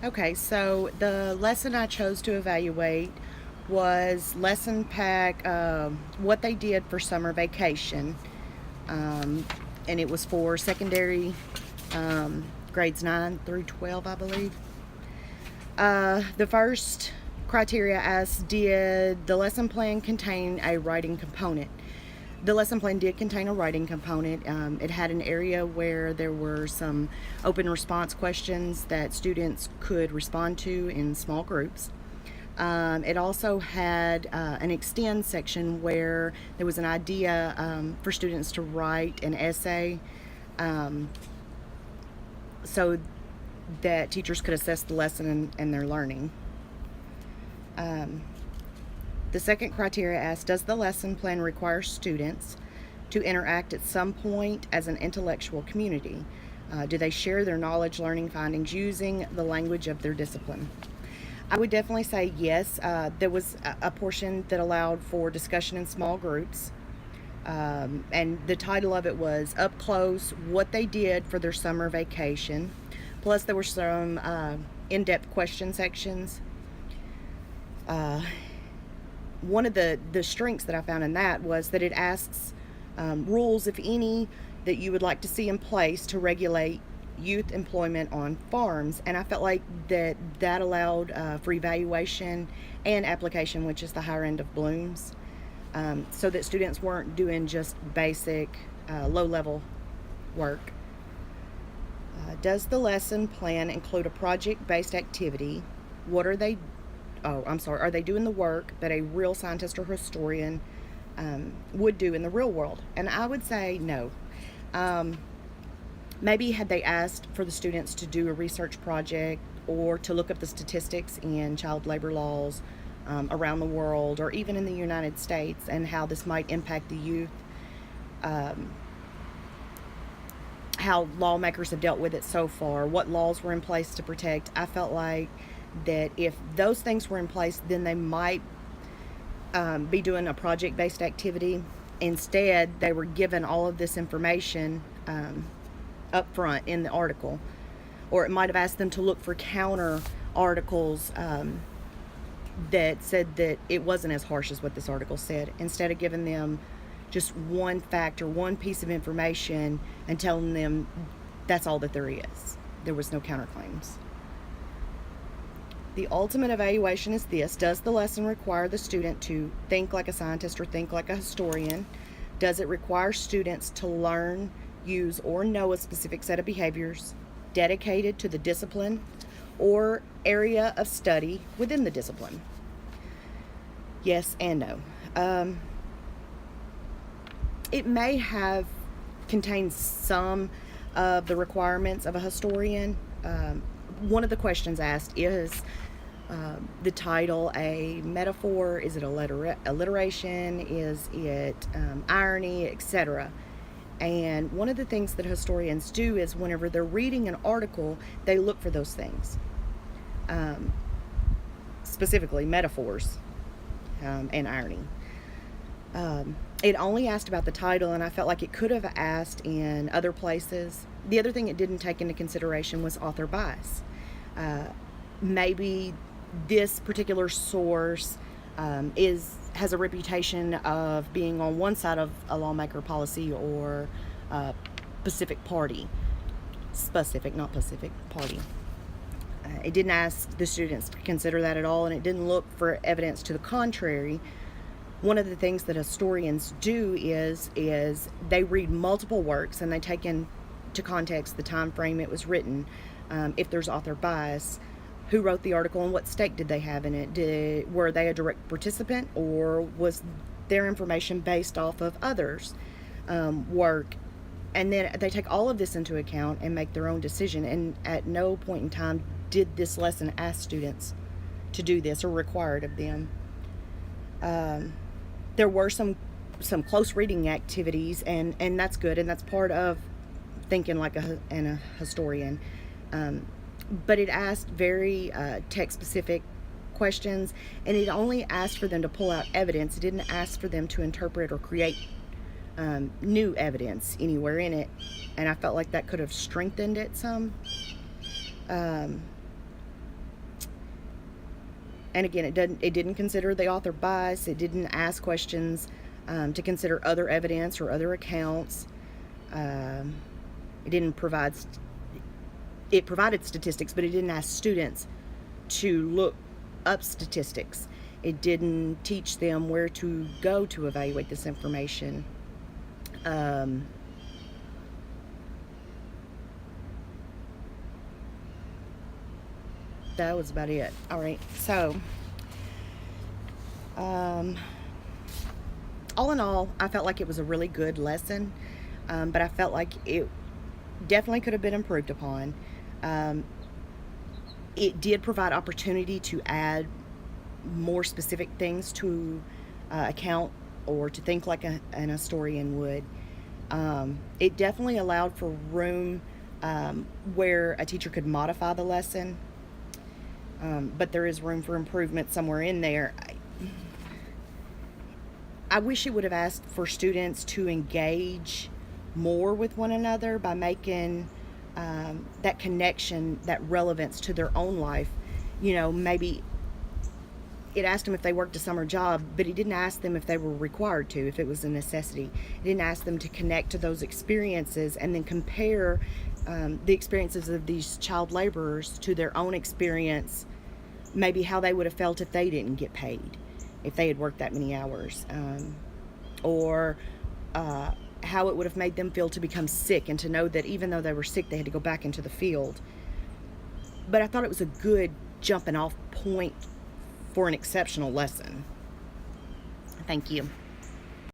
Okay, so the lesson I chose to evaluate was lesson pack, what they did for summer vacation. Um, and it was for secondary, grades 9 through 12, I believe. The first criteria asked, did the lesson plan contain a writing component? The lesson plan did contain a writing component. It had an area where there were some open response questions that students could respond to in small groups. It also had an extend section where there was an idea for students to write an essay, um, so that teachers could assess the lesson and their learning. Um, the second criteria asks, does the lesson plan require students to interact at some point as an intellectual community? Do they share their knowledge, learning findings using the language of their discipline? I would definitely say yes. There was a portion that allowed for discussion in small groups. And the title of it was Up Close What They Did for Their Summer Vacation. Plus, there were some in depth question sections. Uh, One of the strengths that I found in that was that it asks rules, if any, that you would like to see in place to regulate youth employment on farms, and I felt like that allowed for evaluation and application, which is the higher end of Bloom's, so that students weren't doing just basic low level work. Does the lesson plan include a project based activity? What are they Oh, I'm sorry, are they doing the work that a real scientist or historian would do in the real world? And I would say no. Um, Maybe had they asked for the students to do a research project or to look up the statistics in child labor laws around the world or even in the United States and how this might impact the youth, um, how lawmakers have dealt with it so far, what laws were in place to protect, I felt like that if those things were in place, then they might be doing a project based activity. Instead, they were given all of this information up front in the article, or it might have asked them to look for counter articles that said that it wasn't as harsh as what this article said, instead of giving them just one fact or one piece of information and telling them that's all that there is. There was no counterclaims. The ultimate evaluation is this: does the lesson require the student to think like a scientist or think like a historian? Does it require students to learn, use, or know a specific set of behaviors dedicated to the discipline or area of study within the discipline? Yes and no. It may have contained some of the requirements of a historian. One of the questions asked is the title a metaphor? Is it alliteration? Is it irony, etc.? And one of the things that historians do is whenever they're reading an article, they look for those things, um, specifically metaphors and irony. It only asked about the title, and I felt like it could have asked in other places. The other thing it didn't take into consideration was author bias. Maybe this particular source has a reputation of being on one side of a lawmaker policy or Pacific Party, specific, not Pacific Party. It didn't ask the students to consider that at all, and it didn't look for evidence to the contrary. One of the things that historians do is they read multiple works and they take into context the time frame it was written. If there's author bias, who wrote the article and what stake did they have in it? Were they a direct participant, or was their information based off of others' work? And then they take all of this into account and make their own decision. And at no point in time did this lesson ask students to do this or require it of them. There were some close reading activities, and that's good, and that's part of thinking like a historian. But it asked very text-specific questions, and it only asked for them to pull out evidence. It didn't ask for them to interpret or create new evidence anywhere in it, and I felt like that could have strengthened it some. Um, And again, it didn't consider the author bias. It didn't ask questions to consider other evidence or other accounts. It didn't provide. It provided statistics, but it didn't ask students to look up statistics. It didn't teach them where to go to evaluate this information. That was about it. All right, so all in all, I felt like it was a really good lesson, but I felt like it definitely could have been improved upon. It did provide opportunity to add more specific things to account or to think like an historian would. It definitely allowed for room where a teacher could modify the lesson, but there is room for improvement somewhere in there. I wish it would have asked for students to engage more with one another by making that connection, that relevance to their own life. You know, maybe it asked them if they worked a summer job, but it didn't ask them if they were required to, if it was a necessity. It didn't ask them to connect to those experiences and then compare the experiences of these child laborers to their own experience, maybe how they would have felt if they didn't get paid, if they had worked that many hours, or how it would have made them feel to become sick and to know that even though they were sick, they had to go back into the field. But I thought it was a good jumping off point for an exceptional lesson. Thank you.